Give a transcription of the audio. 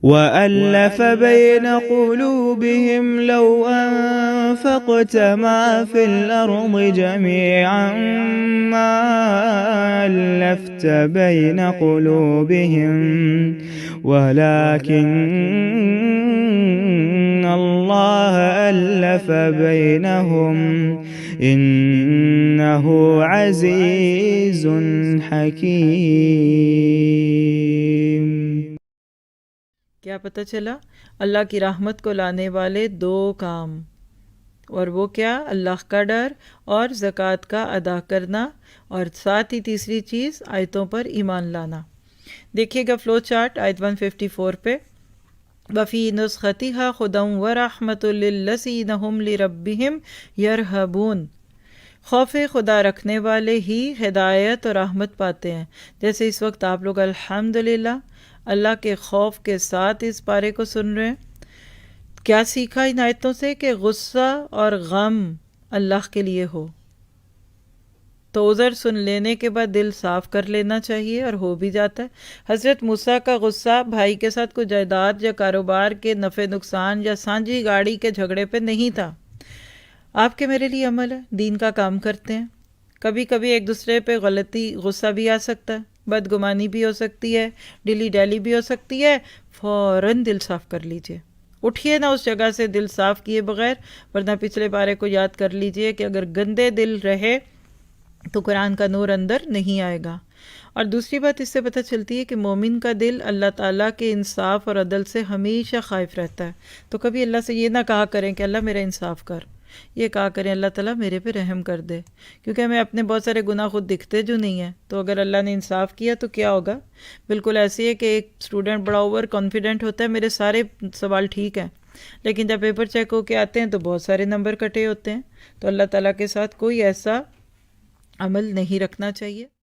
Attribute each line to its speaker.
Speaker 1: وَأَلَّفَ بَيْنَ قُلُوبِهِمْ لَوْ أَنفَقْتَ مَا فِي الْأَرْضِ جَمِيعًا مَا أَلَّفْتَ بَيْنَ قُلُوبِهِمْ وَلَكِنَّ اللَّهَ أَلَّفَ بَيْنَهُمْ إِنَّهُ عَزِيزٌ حَكِيمٌ۔
Speaker 2: کیا پتہ چلا؟ اللہ کی رحمت کو لانے والے دو کام، اور وہ کیا؟ اللہ کا ڈر اور زکوٰۃ کا ادا کرنا، اور ساتھ ہی تیسری چیز آیتوں پر ایمان لانا۔ دیکھیے گا فلو چارٹ آیت 154 پہ، وفی نسختها ہدی ورحمۃ للذین ہم لربہم یرہبون۔ خوف خدا رکھنے والے ہی ہدایت اور رحمت پاتے ہیں۔ جیسے اس وقت آپ لوگ الحمدللہ اللہ کے خوف کے ساتھ اس پارے کو سن رہے ہیں۔ کیا سیکھا ان آیتوں سے؟ کہ غصہ اور غم اللہ کے لیے ہو تو عذر سن لینے کے بعد دل صاف کر لینا چاہیے، اور ہو بھی جاتا ہے۔ حضرت موسیٰ کا غصہ بھائی کے ساتھ کوئی جائیداد یا کاروبار کے نفع نقصان یا سانجھی گاڑی کے جھگڑے پہ نہیں تھا۔ آپ کے میرے لیے عمل ہے، دین کا کام کرتے ہیں۔ کبھی کبھی ایک دوسرے پہ غصہ بھی آ سکتا ہے، بدگمانی بھی ہو سکتی ہے، ڈیلی ڈیلی بھی ہو سکتی ہے، فوراً دل صاف کر لیجئے۔ اٹھیے نہ اس جگہ سے دل صاف کیے بغیر، ورنہ پچھلے بارے کو یاد کر لیجئے کہ اگر گندے دل رہے تو قرآن کا نور اندر نہیں آئے گا۔ اور دوسری بات اس سے پتہ چلتی ہے کہ مومن کا دل اللہ تعالیٰ کے انصاف اور عدل سے ہمیشہ خائف رہتا ہے۔ تو کبھی اللہ سے یہ نہ کہا کریں کہ اللہ میرا انصاف کر، یہ کہا کریں اللہ تعالیٰ میرے پہ رحم کر دے، کیونکہ ہمیں اپنے بہت سارے گناہ خود دکھتے جو نہیں ہیں، تو اگر اللہ نے انصاف کیا تو کیا ہوگا؟ بالکل ایسے ہے کہ ایک اسٹوڈنٹ بڑا اوور کانفیڈنٹ ہوتا ہے، میرے سارے سوال ٹھیک ہیں، لیکن جب پیپر چیک ہو کے آتے ہیں تو بہت سارے نمبر کٹے ہوتے ہیں۔ تو اللہ تعالیٰ کے ساتھ کوئی ایسا عمل نہیں رکھنا چاہیے۔